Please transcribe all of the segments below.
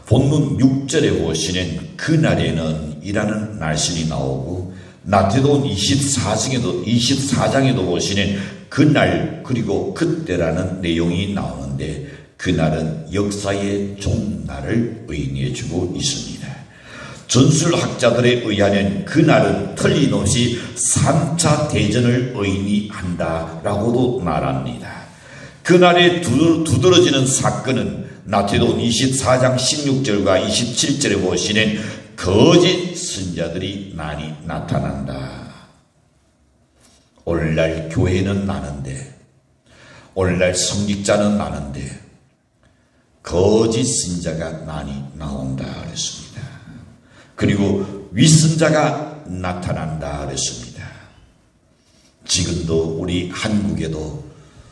본문 6절에 보시는 그날에는 이라는 말씀이 나오고, 마태복음 24장에도 보시는 그날 그리고 그때라는 내용이 나오는데, 그날은 역사의 종날을 의미해주고 있습니다. 전술학자들에 의하면 그날은 틀림없이 3차 대전을 의미한다라고도 말합니다. 그날에 두드러지는 사건은 마태복음 24장 16절과 27절에 보시는 거짓 선자들이 많이 나타난다. 오늘날 교회는 많은데, 오늘날 성직자는 많은데 거짓 선자가 많이 나온다 그랬습니다. 그리고 위선자가 나타난다 그랬습니다. 지금도 우리 한국에도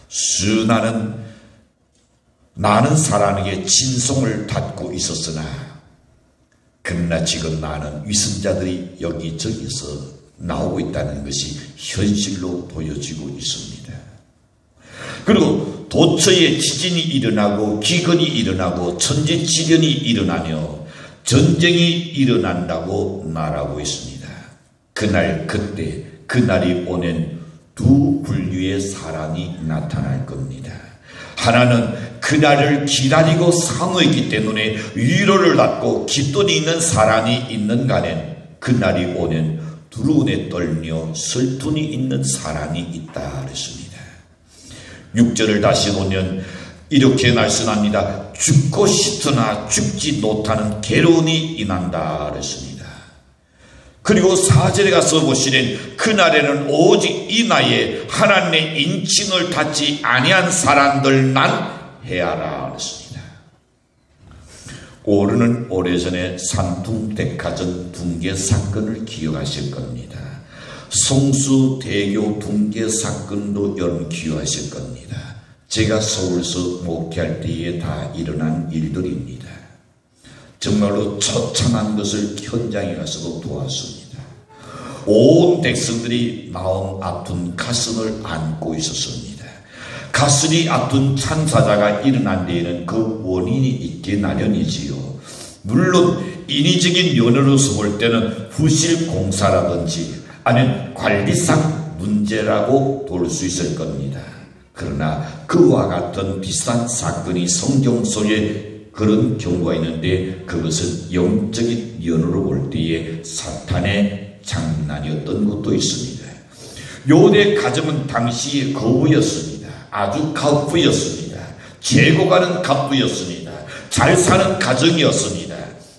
수많은 많은 사람에게 진송을 받고 있었으나, 그러나 지금 많은 위선자들이 여기저기서 나오고 있다는 것이 현실로 보여지고 있습니다. 그리고 도처에 지진이 일어나고 기근이 일어나고 천재지변이 일어나며 전쟁이 일어난다고 말하고 있습니다. 그날 그때 그날이 오는 두 분류의 사람이 나타날 겁니다. 하나는 그날을 기다리고 사모했기 때문에 위로를 받고 깃돈이 있는 사람이 있는가는 그날이 오는 두려움에 떨며 설툰이 있는 사람이 있다 그랬습니다. 6절을 다시 보면 이렇게 말씀합니다. 죽고 싶으나 죽지 못하는 괴로움이 임한다 그랬습니다. 그리고 4절에 가서 보시는 그날에는 오직 이 나이에 하나님의 인칭을 닫지 아니한 사람들만 해하라 그랬습니다. 오르는 오래전에 산둥백화점 붕괴 사건을 기억하실 겁니다. 성수대교 붕괴 사건도 여러분 기억하실 겁니다. 제가 서울서 목회할 때에 다 일어난 일들입니다. 정말로 처참한 것을 현장에 가서도 보았습니다. 온 백성들이 마음 아픈 가슴을 안고 있었습니다. 가슴이 아픈 참사자가 일어난 데에는 그 원인이 있기 나련이지요. 물론 인위적인 면으로서 볼 때는 부실 공사라든지 아니면 관리상 문제라고 볼 수 있을 겁니다. 그러나 그와 같은 비슷한 사건이 성경 속에 그런 경우가 있는데, 그것은 영적인 면으로 볼 때에 사탄의 장난이었던 것도 있습니다. 요대 가정은 당시 거부였습니다. 아주 갑부였습니다. 재고가는 갑부였습니다. 잘 사는 가정이었습니다.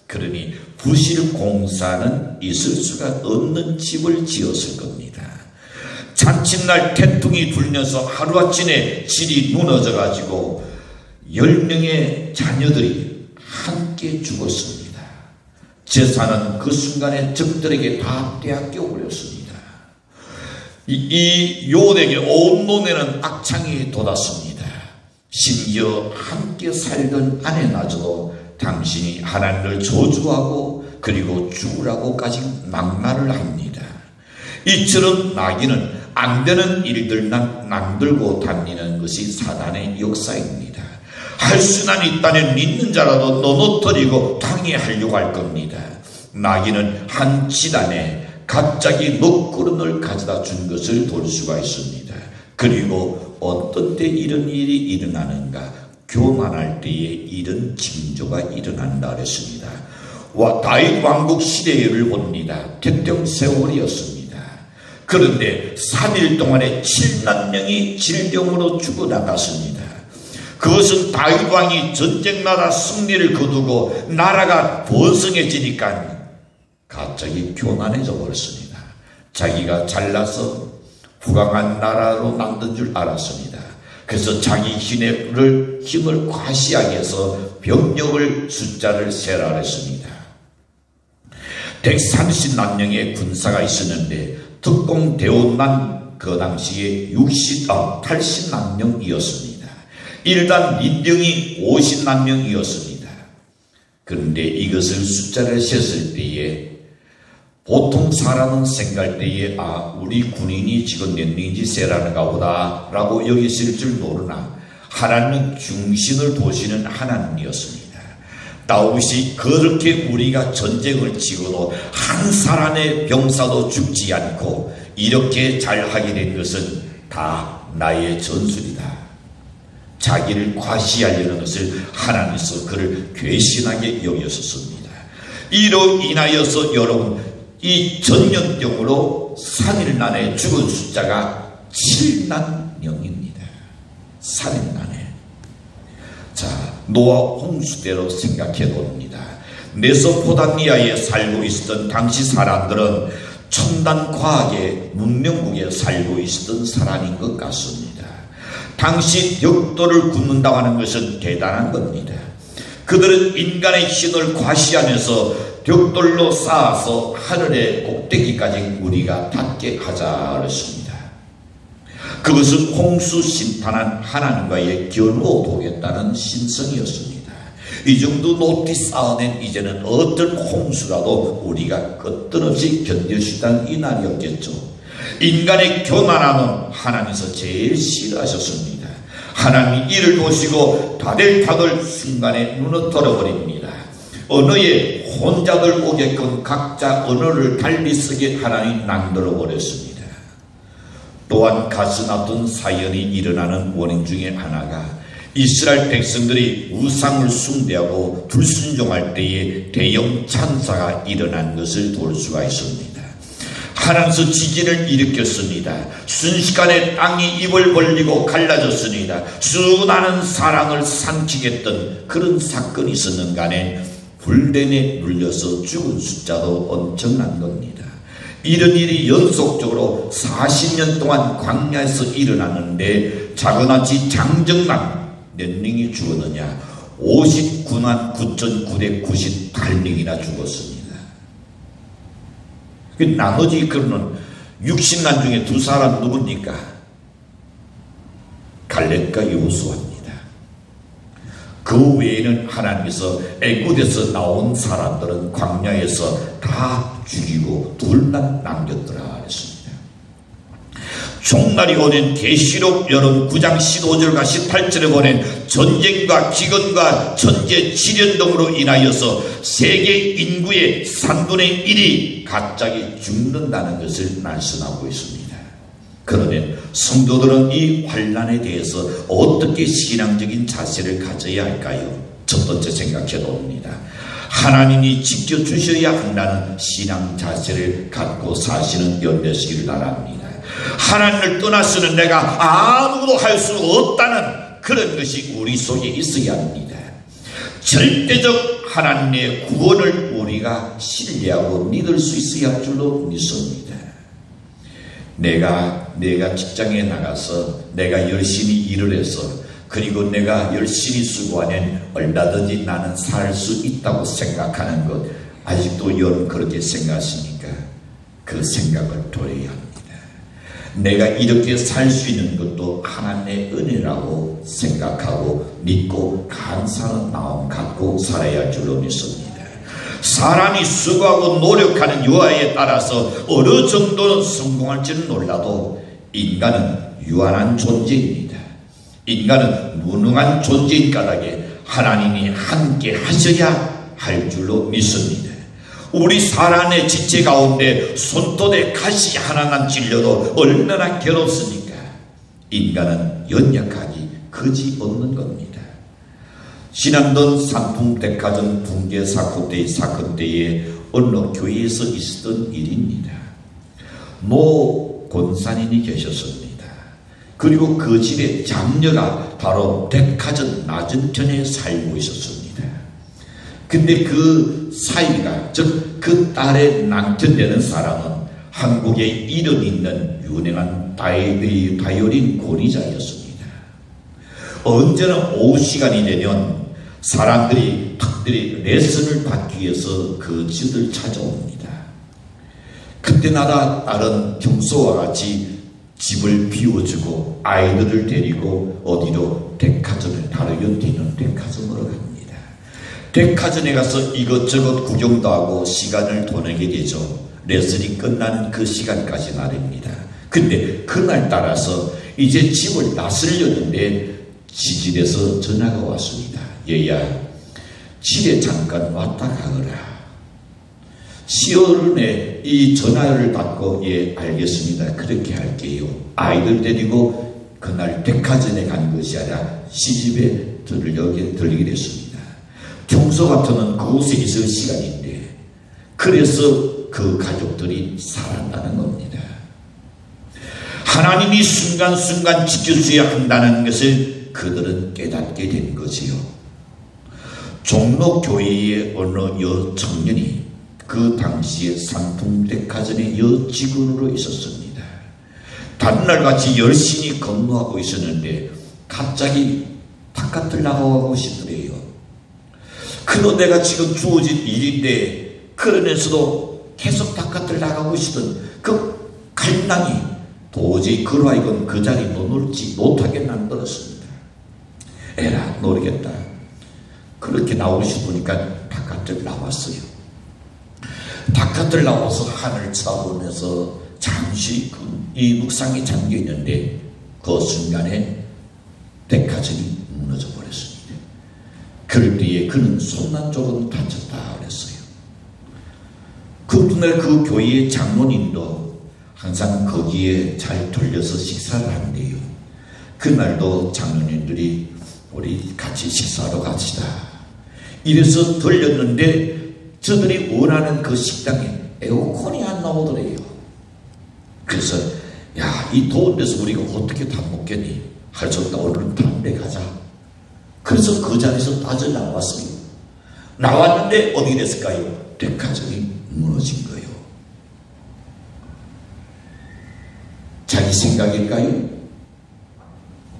그러니 부실 공사는 있을 수가 없는 집을 지었을 겁니다. 잔칫날 태풍이 불면서 하루아침에 집이 무너져가지고 10명의 자녀들이 함께 죽었습니다. 재산은 그 순간에 적들에게 다 빼앗겨 버렸습니다. 이 요대에게 온몸에는 악창이 돋았습니다. 심지어 함께 살던 아내마저도 당신이 하나님을 저주하고 그리고 죽으라고까지 막말을 합니다. 이처럼 나귀는 안 되는 일들만 만들고 다니는 것이 사단의 역사입니다. 할 수만 있다면 믿는 자라도 넘어뜨리고 방해하려고 할 겁니다. 나귀는 한 지단에 갑자기 먹구름을 가져다 준 것을 볼 수가 있습니다. 그리고 어떤 때 이런 일이 일어나는가? 교만할 때에 이런 징조가 일어난다 그랬습니다. 다윗 왕국 시대를 봅니다. 태평 세월이었습니다. 그런데 3일 동안에 7만 명이 질병으로 죽어나갔습니다. 그것은 다윗 왕이 전쟁마다 승리를 거두고 나라가 번성해지니까 갑자기 교만해져 버렸습니다. 자기가 잘나서 부강한 나라로 만든 줄 알았습니다. 그래서 자기 힘을 과시하게 해서 병력을 숫자를 세라 했습니다. 130만 명의 군사가 있었는데 특공 대원만 그 당시에 80만 명이었습니다. 일단 민병이 50만 명이었습니다. 그런데 이것을 숫자를 셌을 때에 보통 사람은 생각할 때에 우리 군인이 지금 몇 명인지 세라는가 보다 라고 여기실 줄 모르나 하나님은 중심을 보시는 하나님이었습니다. 다윗이 그렇게 우리가 전쟁을 치고도 한 사람의 병사도 죽지 않고 이렇게 잘하게 된 것은 다 나의 전술이다. 자기를 과시하려는 것을 하나님께서 그를 괴신하게 여겼었습니다. 이로 인하여서 여러분, 이 전염병으로 3일 만에 죽은 숫자가 7만 명입니다. 3일 만에. 자, 노아 홍수대로 생각해 봅니다. 메소포타미아에 살고 있었던 당시 사람들은 첨단 과학의 문명국에 살고 있었던 사람인 것 같습니다. 당시 벽돌을 굽는다고 하는 것은 대단한 겁니다. 그들은 인간의 힘을 과시하면서 벽돌로 쌓아서 하늘의 꼭대기까지 우리가 닿게 하자 그랬습니다. 그것은 홍수 심판한 하나님과의 견우어 보겠다는 신성이었습니다. 이 정도 높이 쌓아낸 이제는 어떤 홍수라도 우리가 끝없이 견딜 수 있다는 이 날이었겠죠. 인간의 교만함은 하나님께서 제일 싫어하셨습니다. 하나님이 이를 보시고 다들다들 순간에 눈을 떨어버립니다. 언어에 혼자들 오게끔 각자 언어를 달리 쓰게 하나님이 낭들어 버렸습니다. 또한 가슴 아픈 사연이 일어나는 원인 중에 하나가 이스라엘 백성들이 우상을 숭배하고 불순종할 때에 대형 찬사가 일어난 것을 볼 수가 있습니다. 하나님께서 지진을 일으켰습니다. 순식간에 땅이 입을 벌리고 갈라졌습니다. 수많은 사랑을 삼키겠던 그런 사건이 있었는 간에 불뱀에 눌려서 죽은 숫자도 엄청난 겁니다. 이런 일이 연속적으로 40년 동안 광야에서 일어났는데 자그마치 장정만 몇 명이 죽었느냐? 59만 9,998명이나 죽었습니다. 나머지 그러는 60만 중에 두 사람 누굽니까? 갈렙과 여호수아입니다. 그 외에는 하나님께서 애굽에서 나온 사람들은 광야에서 다 죽이고 둘만 남겼더라 했습니다. 종날이 오는 계시록 여러분 9장 15절과 18절에 보낸 전쟁과 기근과 천재 질연 등으로 인하여서 세계 인구의 3분의 1이 갑자기 죽는다는 것을 말씀하고 있습니다. 그러면 성도들은 이 환난에 대해서 어떻게 신앙적인 자세를 가져야 할까요? 첫 번째 생각해 봅니다. 하나님이 지켜주셔야 한다는 신앙 자세를 갖고 사시는 열매시기를 바랍니다. 하나님을 떠나서는 내가 아무것도 할 수 없다는 그런 것이 우리 속에 있어야 합니다. 절대적 하나님의 구원을 우리가 신뢰하고 믿을 수 있어야 할 줄로 믿습니다. 내가 직장에 나가서 내가 열심히 일을 해서 그리고 내가 열심히 수고하면 얼마든지 나는 살 수 있다고 생각하는 것, 아직도 여러분 그렇게 생각하십니까? 그 생각을 돌려야 합니다. 내가 이렇게 살 수 있는 것도 하나님의 은혜라고 생각하고 믿고 감사하는 마음 갖고 살아야 할 줄로 믿습니다. 사람이 수고하고 노력하는 여하에 따라서 어느 정도는 성공할지는 몰라도 인간은 유한한 존재입니다. 인간은 무능한 존재인 까닭에 하나님이 함께 하셔야 할 줄로 믿습니다. 우리 사람의 지체 가운데 손톱에 가시 하나만 찔려도 얼마나 괴롭습니까? 인간은 연약하기 그지없는 겁니다. 지난번 삼풍백화점 붕괴 사건 때에 어느 교회에서 있었던 일입니다. 모 권사님이 계셨습니다. 그리고 그 집의 장녀가 바로 백화점 맞은편에 살고 있었습니다. 근데 그 사위가, 즉 그 딸의 남편 되는 사람은 한국에 이름 있는 유명한 바이올린 권위자였습니다. 언제나 오후 시간이 되면 사람들이 특별히 레슨을 받기 위해서 그 집을 찾아옵니다. 그때마다 딸은 평소와 같이 집을 비워주고 아이들을 데리고 어디로 백화점을 바로 옆에 있는 백화점으로 갑니다. 백화점에 가서 이것저것 구경도 하고 시간을 보내게 되죠. 레슨이 끝나는 그 시간까지 말입니다. 근데 그날 따라서 이제 집을 나서려는데 지진에서 전화가 왔습니다. 얘야, 집에 잠깐 왔다 가거라. 시어른에 이 전화를 받고 예 알겠습니다. 그렇게 할게요. 아이들 데리고 그날 백화점에 간 것이 아니라 시집에 들리게 됐습니다. 평소 같으면 그곳에 있을 시간인데 그래서 그 가족들이 살았다는 겁니다. 하나님이 순간순간 지켜줘야 한다는 것을 그들은 깨닫게 된 거지요. 종로교회의 어느 여 청년이 그 당시에 삼풍백화점의 여 직원으로 있었습니다. 다른날같이 열심히 근무하고 있었는데 갑자기 바깥을 나가고 싶더래요. 그도 내가 지금 주어진 일인데 그러면서도 계속 바깥을 나가고 싶던 그 갈망이 도저히 그로 하여금 그 자리에 머물지 못하게 만들었습니다. 에라 모르겠다. 그렇게 나오고 싶으니까 바깥을 나왔어요. 바깥을 나와서 하늘 쳐다보면서 잠시 이 묵상에 잠겨 있는데 그 순간에 백화점이 무너져 버렸습니다. 그럴 때에 그는 손난 쪽은 다쳤다 그랬어요. 그날 그 교회의 장로님도 항상 거기에 잘 돌려서 식사를 한대요. 그날도 장로님들이 우리 같이 식사하러 갑시다. 이래서 돌렸는데 저들이 원하는 그 식당에 에어컨이 안 나오더래요. 그래서 야, 이 더운 데서 우리가 어떻게 다 먹겠니? 할 수 없다. 오늘은 담배 가자. 그래서 그 자리에서 빠져나왔어요. 나왔는데 어디 됐을까요? 백화점이 무너진 거예요. 자기 생각일까요?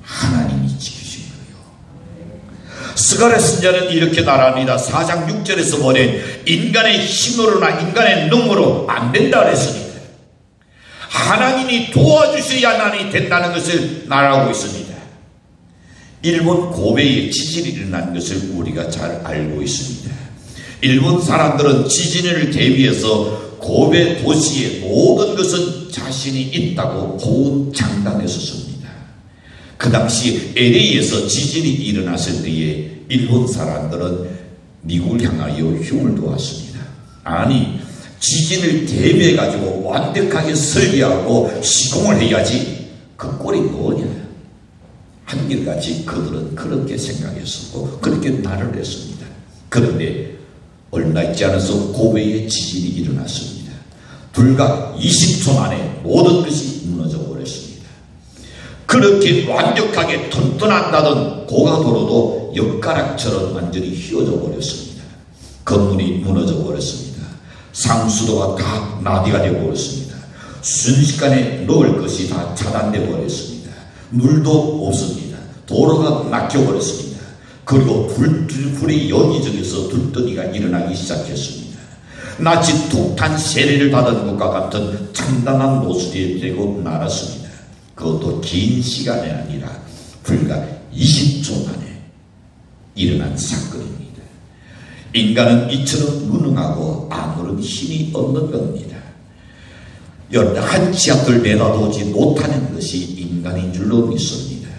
하나님이 지키신 거예요. 스가랴 선지자는 이렇게 말합니다. 4장 6절에서 보낸 인간의 힘으로나 인간의 능으로 안 된다 그랬습니다. 하나님이 도와주셔야만이 된다는 것을 말하고 있습니다. 일본 고베에 지진이 일어난 것을 우리가 잘 알고 있습니다. 일본 사람들은 지진을 대비해서 고베 도시의 모든 것은 자신이 있다고 고운장담했었습니다. 그 당시 LA에서 지진이 일어났을 때에 일본 사람들은 미국을 향하여 흉을 도왔습니다. 아니, 지진을 대비해 가지고 완벽하게 설계하고 시공을 해야지 그 꼴이 뭐냐. 한결같이 그들은 그렇게 생각했었고 그렇게 말을 했습니다. 그런데 얼마 있지 않아서 고베에 지진이 일어났습니다. 불과 20초 만에 모든 것이 무너져 버렸습니다. 그렇게 완벽하게 튼튼한다던 고가도로도 엿가락처럼 완전히 휘어져 버렸습니다. 건물이 무너져 버렸습니다. 상수도가 다 나디가 되어 버렸습니다. 순식간에 넣을 것이 다 차단되어 버렸습니다. 물도 없습니다. 도로가 막혀 버렸습니다. 그리고 불이 여기저기서 들떠니가 일어나기 시작했습니다. 마치 독탄 세례를 받은 것과 같은 참담한 모습이 되고 말았습니다. 그것도 긴 시간이 아니라 불과 20초 만에 일어난 사건입니다. 인간은 이처럼 무능하고 아무런 힘이 없는 겁니다. 여러분, 한 치 앞을 내다보지 못하는 것이 인간인 줄로 믿습니다.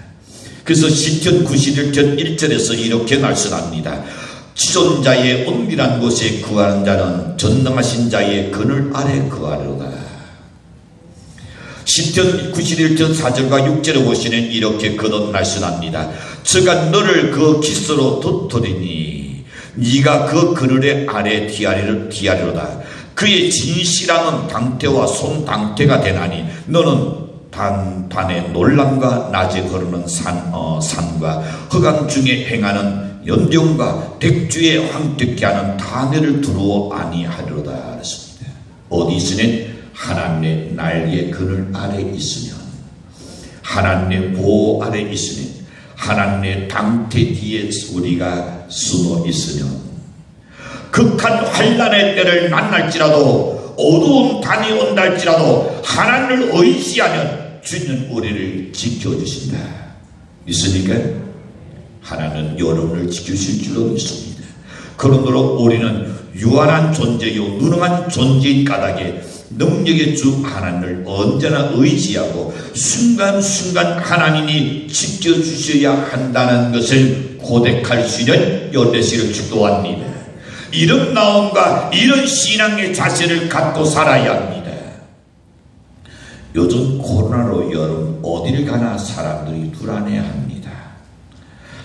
그래서 시편 91편 1절에서 이렇게 말씀합니다. 지존자의 은밀한 곳에 거하는 자는 전능하신 자의 그늘 아래 거하려다. 시편 91편 4절과 6절에 보시면 이렇게 거듭 말씀합니다. 저가 너를 그 기스로 덮으리니 네가 그 그늘의 아래 뒤하리로다. 그의 진실함은 당태와 손당태가 되나니 너는 단의 놀람과 낮에 흐르는 산과 흑암 중에 행하는 연병과 백주에 황택케 하는 다네를 두루어 아니하리로다 그랬습니다. 어디 있으면 하나님의 날개 그늘 아래 있으면, 하나님의 보호 아래 있으면, 하나님의 당태 뒤에 우리가 숨어 있으면, 극한 환난의 때를 만날지라도 어두운 밤이 온달지라도 하나님을 의지하면 주님 우리를 지켜주신다. 믿습니까? 하나님은 여러분을 지키실 줄로 믿습니다. 그러므로 우리는 유한한 존재요 무능한 존재인 까닭에 능력의 주 하나님을 언제나 의지하고 순간순간 하나님이 지켜주셔야 한다는 것을 고백할 수 있는 여러분들을 축도합니다. 이런 마음과 이런 신앙의 자세를 갖고 살아야 합니다. 요즘 코로나로 여러분 어딜 가나 사람들이 불안해합니다.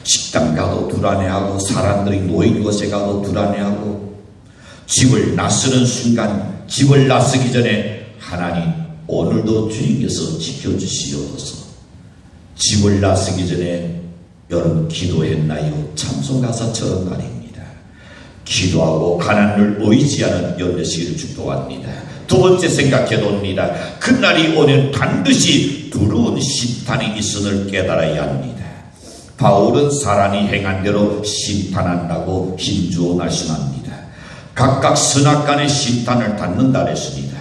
식당 가도 불안해하고 사람들이 모인 곳에 가도 불안해하고 집을 나서는 순간 집을 나서기 전에 하나님 오늘도 주님께서 지켜주시옵소서. 집을 나서기 전에 여러분 기도했나요? 참송가사처럼 말입니다. 기도하고 하나님을 의지하는 연대시기를 축도합니다. 두 번째 생각해 봅니다. 그날이 오면 반드시 두려운 심판이 있음을 깨달아야 합니다. 바울은 사람이 행한 대로 심판한다고 힘주어 말씀합니다. 각각 선악간의 심판을 받는다 했습니다.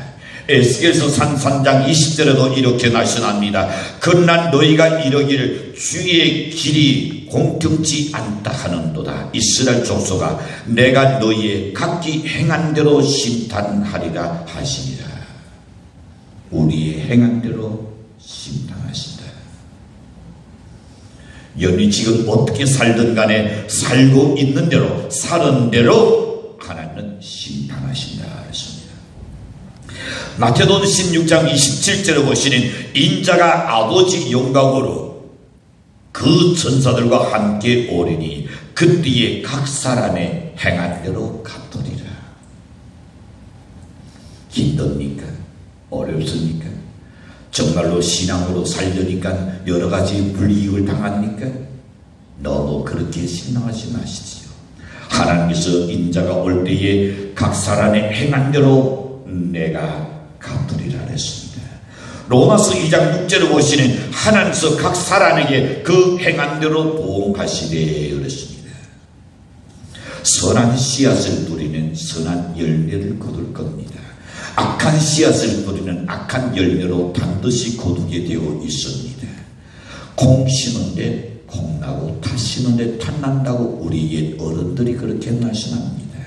에스겔서 3장 20절에도 이렇게 말씀합니다. 그러나 너희가 이러기를 주의 길이 공평치 않다 하는도다. 이스라엘 족속아 내가 너희의 각기 행한 대로 심판하리라 하시니라. 우리의 행한 대로 심판하신다. 여러분이 지금 어떻게 살든 간에 살고 있는 대로 사는 대로 하나님은 심판하신다 했습니다. 마태복음 16장 27절에 보시는 인자가 아버지 영광으로 그 천사들과 함께 오리니 그때에 각 사람의 행한 대로 갚으리라. 힘듭니까? 어렵습니까? 정말로 신앙으로 살려니까 여러 가지 불이익을 당합니까? 너무 그렇게 신앙하지 마십시오. 하나님께서 인자가 올 때에 각 사람의 행한 대로 내가 갚으리라 했습니다. 로마서 2장 6절을 보시는 하나님께서 각 사람에게 그 행한 대로 보응하시되 그랬습니다. 선한 씨앗을 뿌리는 선한 열매를 거둘 겁니다. 악한 씨앗을 뿌리는 악한 열매로 반드시 거두게 되어 있습니다. 콩 심은데 콩 나고 팥 심은데 팥 난다고 우리 옛 어른들이 그렇게 말씀합니다.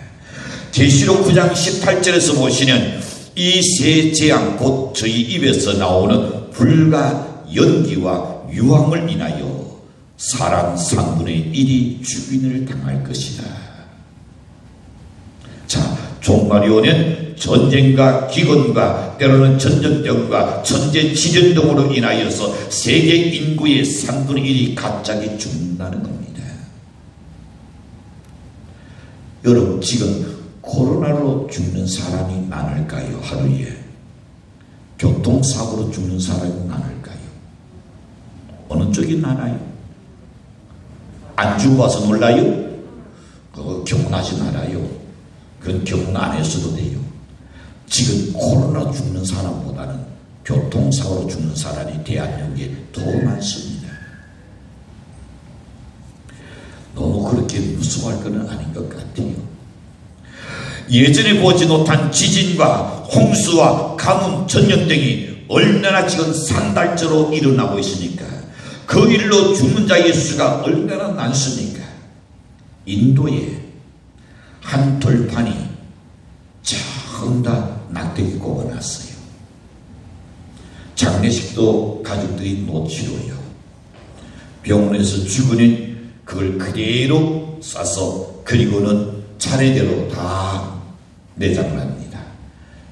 계시록 9장 18절에서 보시면 이 세 재앙 곧 저희 입에서 나오는 불과 연기와 유황을 인하여 사람 3분의 1이 죽임을 당할 것이다. 자, 종말이 오면 전쟁과 기근과 때로는 전염병과 천재지변 등으로 인하여서 세계 인구의 3분의 1이 갑자기 죽는다는 겁니다. 여러분 지금 코로나로 죽는 사람이 많을까요? 하루에 교통사고로 죽는 사람이 많을까요? 어느 쪽이 많아요? 안 죽어봐서 몰라요? 그거 경험하지 말아요. 그건 경험 안 했어도 돼요. 지금 코로나 죽는 사람보다는 교통사고로 죽는 사람이 대한민국에 더 많습니다. 너무 그렇게 무서워할 것은 아닌 것 같아요. 예전에 보지 못한 지진과 홍수와 가뭄, 전염등이 얼마나 지금 산달저로 일어나고 있으니까 그 일로 죽는 자의 수가 얼마나 많습니까? 인도에 한 돌판이 전다 낙태기 꼽아놨어요. 장례식도 가족들이 못 치러요. 병원에서 죽으니 그걸 그대로 싸서 그리고는 차례대로 다 내장납니다.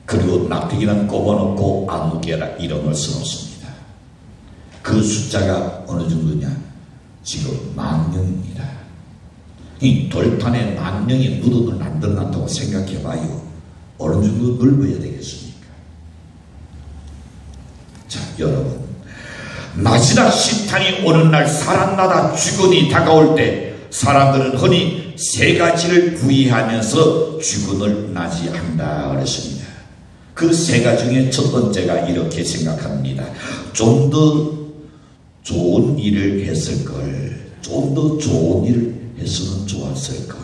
그리고 낙태기는 꼽아놓고 아무개라 이름을 써놓습니다. 그 숫자가 어느 정도냐? 지금 10,000명입니다. 이 돌판에 10,000명의 무덤을 만들어놨다고 생각해봐요. 어느 정도 넓어야 되겠습니까? 자, 여러분, 마지막 심판이 오는 날 사람마다 죽음이 다가올 때 사람들은 흔히 세 가지를 구의하면서 죽음을 맞이한다 그랬습니다. 그 세 가지 중에 첫 번째가 이렇게 생각합니다. 좀 더 좋은 일을 했을 걸, 좀 더 좋은 일을 했으면 좋았을 걸,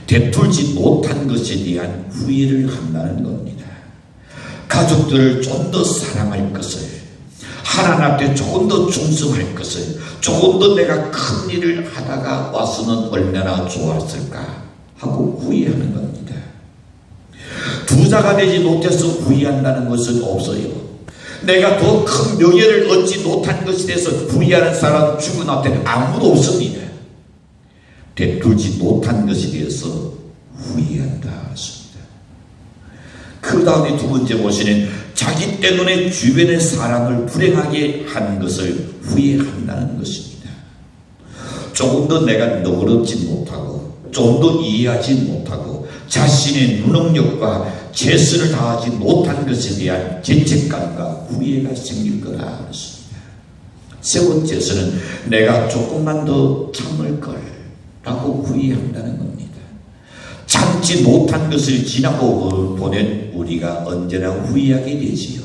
베풀지 못한 것에 대한 후회를 한다는 겁니다. 가족들을 좀 더 사랑할 것을, 하나님 앞에 조금 더 충성할 것을, 조금 더 내가 큰 일을 하다가 와서는 얼마나 좋았을까 하고 후회하는 겁니다. 부자가 되지 못해서 후회한다는 것은 없어요. 내가 더 큰 명예를 얻지 못한 것에 대해서 후회하는 사람 죽은 앞에는 아무도 없습니다. 되돌지 못한 것에 대해서 후회한다 하십니다. 그 다음에 두 번째 보시는 자기 때문에 주변의 사람을 불행하게 하는 것을 후회한다는 것입니다. 조금 더 내가 너그럽지 못하고 좀 더 이해하지 못하고 자신의 무능력과 최선을 다하지 못한 것에 대한 죄책감과 후회가 생길 거다 그랬습니다. 세 번째에서는 내가 조금만 더 참을 걸 라고 후회한다는 겁니다. 참지 못한 것을 지나고 보낸 우리가 언제나 후회하게 되지요.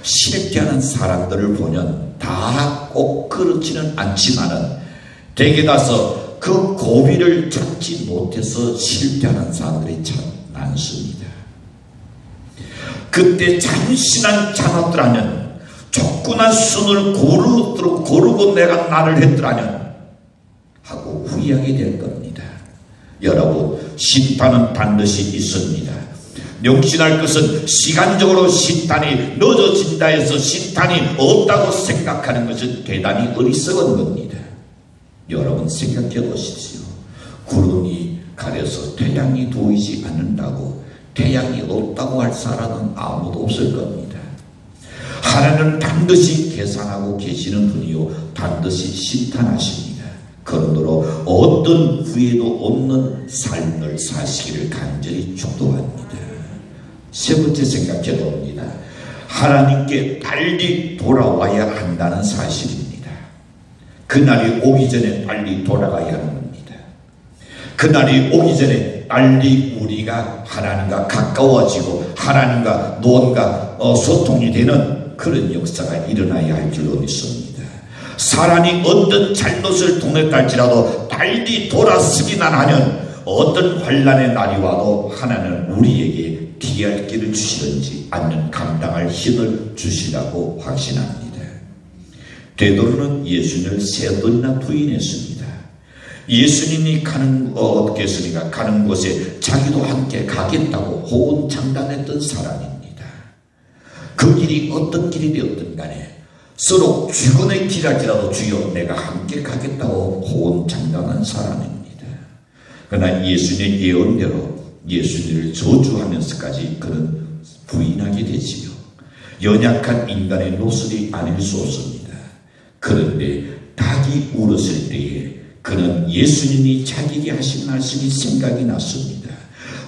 실패하는 사람들을 보면 다 꼭 그렇지는 않지만은 대개 가서 그 고비를 참지 못해서 실패하는 사람들이 참 많습니다. 그때 잠시만 참았더라면 조그만 순을 고르고 내가 나를 했더라면 하고 후회하게 될 겁니다. 여러분, 심판은 반드시 있습니다. 명심할 것은 시간적으로 심판이 늦어진다 해서 심판이 없다고 생각하는 것은 대단히 어리석은 겁니다. 여러분 생각해 보십시오. 구름이 가려서 태양이 보이지 않는다고 태양이 없다고 할 사람은 아무도 없을 겁니다. 하나님은 반드시 계산하고 계시는 분이요 반드시 심판하십니다. 그러므로 어떤 후회도 없는 삶을 사시기를 간절히 축도합니다. 세 번째 생각해 봅니다. 하나님께 빨리 돌아와야 한다는 사실입니다. 그날이 오기 전에 빨리 돌아가야 하는 겁니다. 그날이 오기 전에 빨리 우리가 하나님과 가까워지고 하나님과 무언가 소통이 되는 그런 역사가 일어나야 할 줄로 믿습니다. 사람이 어떤 잘못을 통했다 할지라도 빨리 돌아서기만 하면 어떤 환난의 날이 와도 하나님은 우리에게 피할 길을 주시든지 아니면 감당할 힘을 주시라고 확신합니다. 베드로는 예수님을 세 번이나 부인했습니다. 예수님이 가는 곳에 자기도 함께 가겠다고 호언장담했던 사람입니다. 그 길이 어떤 길이 되었든 간에 서로 죽음의 길할지라도 주여 내가 함께 가겠다고 호언장담한 사람입니다. 그러나 예수님의 예언대로 예수님을 저주하면서까지 그는 부인하게 되지요. 연약한 인간의 노릇이 아닐 수 없습니다. 그런데 닭이 울었을 때에 그는 예수님이 자기에게 하신 말씀이 생각이 났습니다.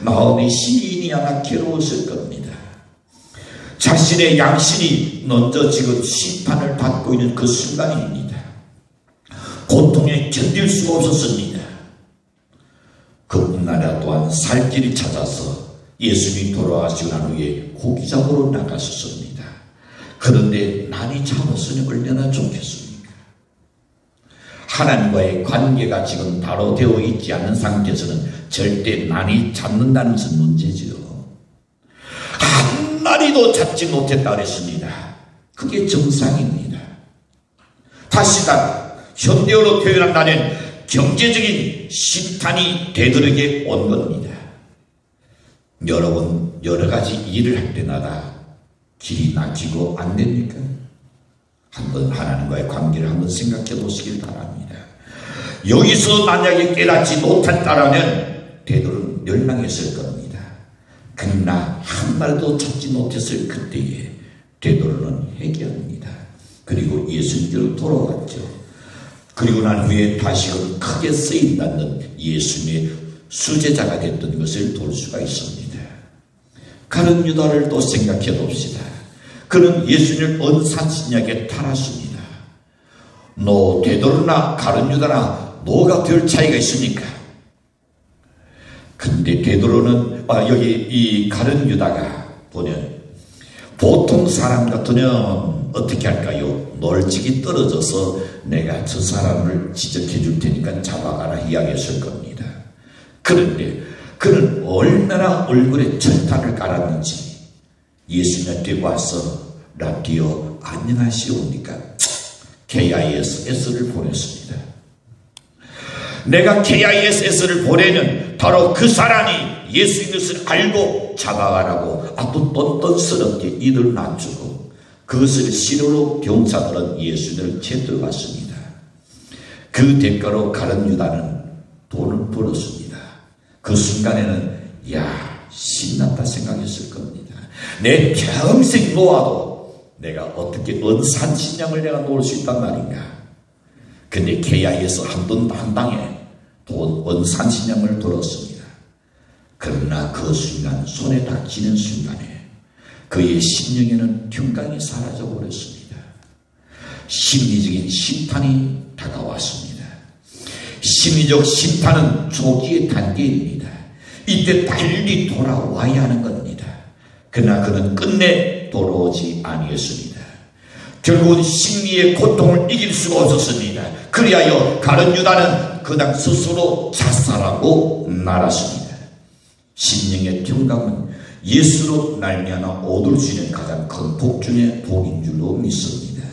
마음의 시인이 아마 괴로웠을 겁니다. 자신의 양심이 먼저 지금 심판을 받고 있는 그 순간입니다. 고통에 견딜 수가 없었습니다. 그뿐 아니라 또한 살 길이 찾아서 예수님이 돌아가시고 난 후에 고기 잡으러 나갔었습니다. 그런데 난이 잡았으니 얼마나 좋겠습니까? 하나님과의 관계가 지금 바로 되어 있지 않은 상태에서는 절대 난이 잡는다는 것은 문제지요. 한 마리도 잡지 못했다 그랬습니다. 그게 정상입니다. 다시다 현대어로 표현한다면 경제적인 심판이 되도록에 온 겁니다. 여러분 여러 가지 일을 할 때마다 길이 막히고 안 됩니까? 한번 하나님과의 관계를 한번 생각해 보시길 바랍니다. 여기서 만약에 깨닫지 못했다라면 베드로는 멸망했을 겁니다. 그러나 한 마리도 찾지 못했을 그때에 베드로는 회개합니다. 그리고 예수님께로 돌아왔죠. 그리고 난 후에 다시금 크게 쓰임받는 예수님의 수제자가 됐던 것을 볼 수가 있습니다. 가룟 유다를 또 생각해 봅시다. 그는 예수님을 언산신약에 탈았습니다. 너 베드로나 가룟 유다나 뭐가 별 차이가 있습니까? 근데 베드로는 여기 이 가룟 유다가 보면 보통 사람 같으면 어떻게 할까요? 멀찍이 떨어져서 내가 저 사람을 지적해 줄 테니까 잡아가라 이야기했을 겁니다. 그런데 그는 얼마나 얼굴에 철판을 깔았는지 예수님한테 와서 라디오 안녕하시오니까 KISS를 보냈습니다. 내가 KISS를 보내는 바로 그 사람이 예수인 것을 알고 잡아가라고 아주 똔똔스럽게 이들 낮추고 그것을 실로로 병사들은 예수님을 채들어갔습니다. 그 대가로 가룟 유다는 돈을 벌었습니다. 그 순간에는 야, 신났다 생각했을 겁니다. 내 평생 놓아도 내가 어떻게 은산신령을 내가 놓을 수 있단 말인가. 근데 KI에서 한 방에 은산신령을 들었습니다. 그러나 그 순간 손에 닥치는 순간에 그의 심령에는 평강이 사라져 버렸습니다. 심리적인 심판이 다가왔습니다. 심리적 심판은 초기의 단계입니다. 이때 빨리 돌아와야 하는 겁니다. 그러나 그는 끝내 돌아오지 아니했습니다. 결국은 심리의 고통을 이길 수가 없었습니다. 그리하여 가룟 유다는 그냥 스스로 자살하고 말았습니다. 심령의 평강은 예수로 말미암아 얻을 수 있는 가장 큰 복 중의 복인 줄로 믿습니다.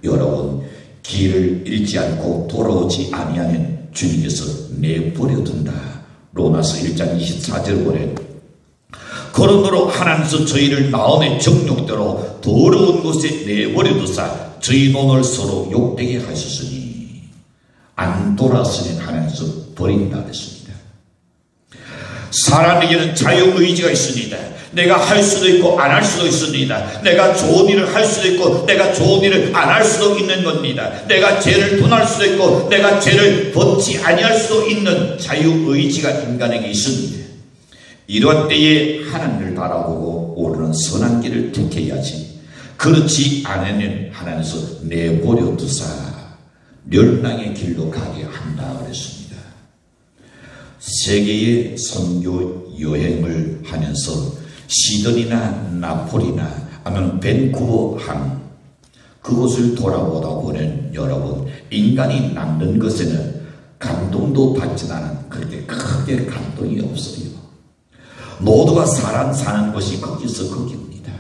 여러분, 길을 잃지 않고 돌아오지 아니하면 주님께서 내버려둔다. 로마서 1장 24절 보내 그러므로 하나님께서 저희를 마음의 정욕대로 더러운 곳에 내버려두사 저희 몸을 서로 욕되게 하셨으니 안 돌아서는 하나님께서 버린다 그랬습니다. 사람에게는 자유의지가 있습니다. 내가 할 수도 있고 안 할 수도 있습니다. 내가 좋은 일을 할 수도 있고 내가 좋은 일을 안 할 수도 있는 겁니다. 내가 죄를 분할 수도 있고 내가 죄를 벗지 아니할 수도 있는 자유의지가 인간에게 있습니다. 이런 때에 하나님을 바라보고 오르는 선한 길을 택해야지. 그렇지 않으면 하나님께서 내버려 두사 멸망의 길로 가게 한다 그랬습니다. 세계의 선교 여행을 하면서 시드니나 나폴리나 아니면 밴쿠버 항 그곳을 돌아보다 보는 여러분, 인간이 남는 것에는 감동도 받지 않은 그렇게 크게 감동이 없어요. 모두가 사람 사는 것이 거기서 거기입니다.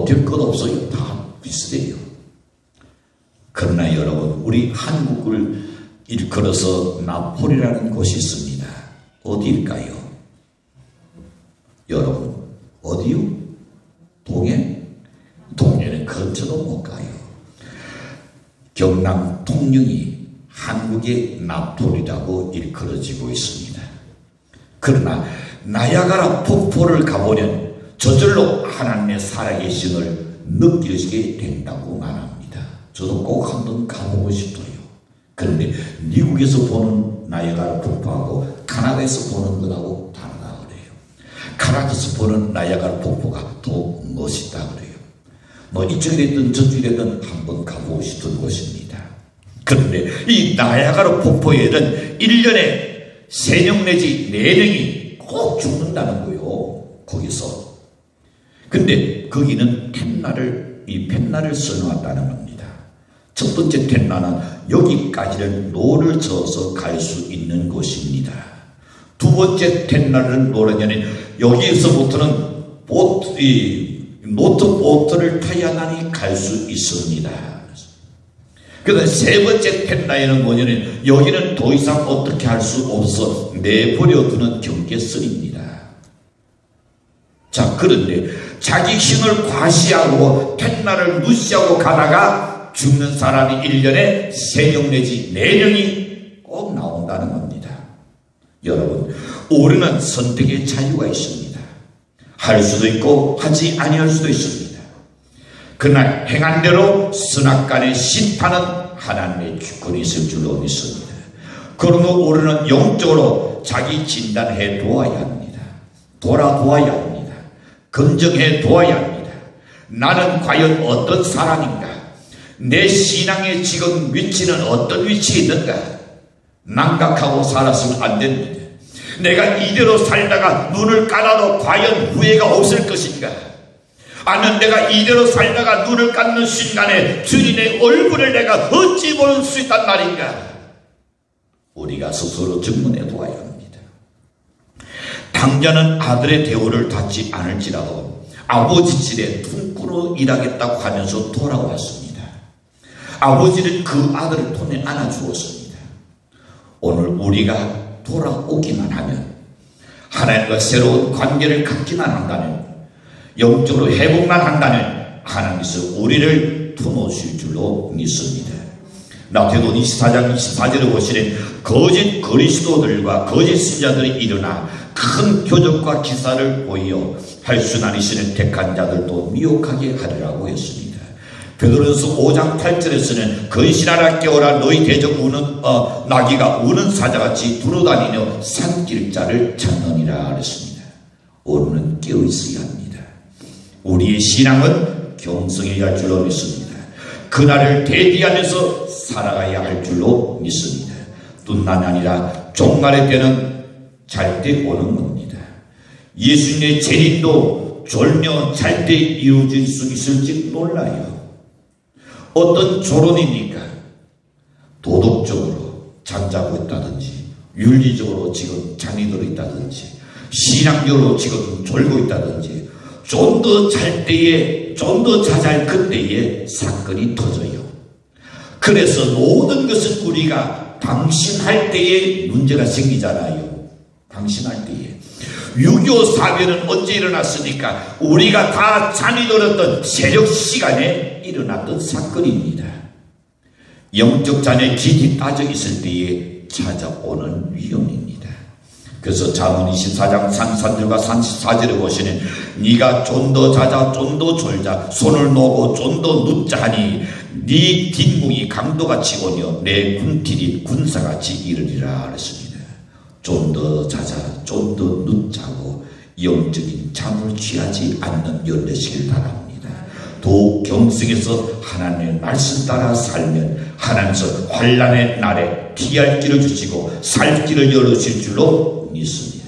될 것 없어요. 다 비슷해요. 그러나 여러분, 우리 한국을 일컬어서 나폴이라는 곳이 있습니다. 어디일까요? 여러분, 어디요? 동해? 동해는 근처도 못 가요. 경남 통영이 한국의 나폴이라고 일컬어지고 있습니다. 그러나 나야가라 폭포를 가보면 저절로 하나님의 살아계심을 느끼게 된다고 말합니다. 저도 꼭 한번 가보고 싶어요. 그런데 미국에서 보는 나야가라 폭포하고 카나다에서 보는 것하고 다르다 그래요. 카나다에서 보는 나야가라 폭포가 더 멋있다 그래요. 이쪽에 됐든 저쪽에 됐든 한번 가보고 싶은 곳입니다. 그런데 이 나야가라 폭포에는 1년에 3명 내지 4명이 꼭 죽는다는 거예요. 거기서. 근데 거기는 펜날을 써놓았다는 겁니다. 첫 번째 펜날은 여기까지는 노를 저어서 갈 수 있는 곳입니다. 두 번째 펜날은 뭐냐면 여기에서부터는 모터보트를 타야만이 갈 수 있습니다. 그런데 세 번째 펜날에는 뭐냐면 여기는 더 이상 어떻게 할 수 없어 내버려두는 경계선입니다. 자, 그런데 자기 힘을 과시하고 펜날을 무시하고 가다가 죽는 사람이 1년에 3명 내지 4명이 꼭 나온다는 겁니다. 여러분, 우리는 선택의 자유가 있습니다. 할 수도 있고 하지 아니할 수도 있습니다. 그러나 행한 대로 선악간의 심판은 하나님의 주권이 있을 줄로 믿습니다. 그러므로 우리는 영적으로 자기 진단해 두어야 합니다. 돌아보아야 합니다. 검증해 두어야 합니다. 나는 과연 어떤 사람인가? 내 신앙의 지금 위치는 어떤 위치에 있는가? 망각하고 살았으면 안 됩니다. 내가 이대로 살다가 눈을 감아도 과연 후회가 없을 것인가? 아니면 내가 이대로 살다가 눈을 감는 순간에 주님의 얼굴을 내가 어찌 볼 수 있단 말인가? 우리가 스스로 증문해 두어야 합니다. 당자는 아들의 대우를 받지 않을지라도 아버지 집에 품꾼으로 일하겠다고 하면서 돌아왔습니다. 아버지는 그 아들을 품에 안아주었습니다. 오늘 우리가 돌아오기만 하면, 하나님과 새로운 관계를 갖기만 한다면, 영적으로 회복만 한다면 하나님께서 우리를 품어주실 줄로 믿습니다. 마태복음 24장 24절에 보시는 거짓 그리스도들과 거짓 신자들이 일어나 큰 표적과 기사를 보여 할수나니시는 택한 자들도 미혹하게 하리라고 했습니다. 베드로전서 5장 8절에서는 건실하라 깨어라 너희 대적 우는 나귀가 우는 사자같이 두루다니며 산길자를 찾느니라 그랬습니다. 오늘은 깨어있어야 합니다. 우리의 신앙은 경성해야 할 줄로 믿습니다. 그날을 대비하면서 살아가야 할 줄로 믿습니다. 둔난이 아니라 종말의 때는 잘 때 오는 겁니다. 예수님의 재림도 졸며 잘 때 이루어질 수 있을지 몰라요. 어떤 조론입니까? 도덕적으로 잠자고 있다든지, 윤리적으로 지금 잠이 들어 있다든지, 신앙적으로 지금 졸고 있다든지, 좀 더 잘 때에, 좀 더 자잘 그때에 사건이 터져요. 그래서 모든 것은 우리가 방심할 때에 문제가 생기잖아요. 방심할 때에. 6.25 사변은 언제 일어났습니까? 우리가 다 잠이 들었던 새벽 시간에 일어났던 사건입니다. 영적 잔에 깊이 빠져 있을 때에 찾아오는 위험입니다. 그래서 잠언 24장 33절과 34절에 보시는 네가 좀 더 자자 좀 더 졸자 손을 놓고 좀 더 눕자 하니 네 뒷문이 강도같이 오며 내 군필이 군사같이 이르리라 그랬습니다. 좀 더 자자 좀 더 눕자고 영적인 잠을 취하지 않는 연 되시길 바랍니다. 더욱 경성에서 하나님의 말씀 따라 살면 하나님께서 환난의 날에 피할 길을 주시고 살 길을 열어주실 줄로 믿습니다.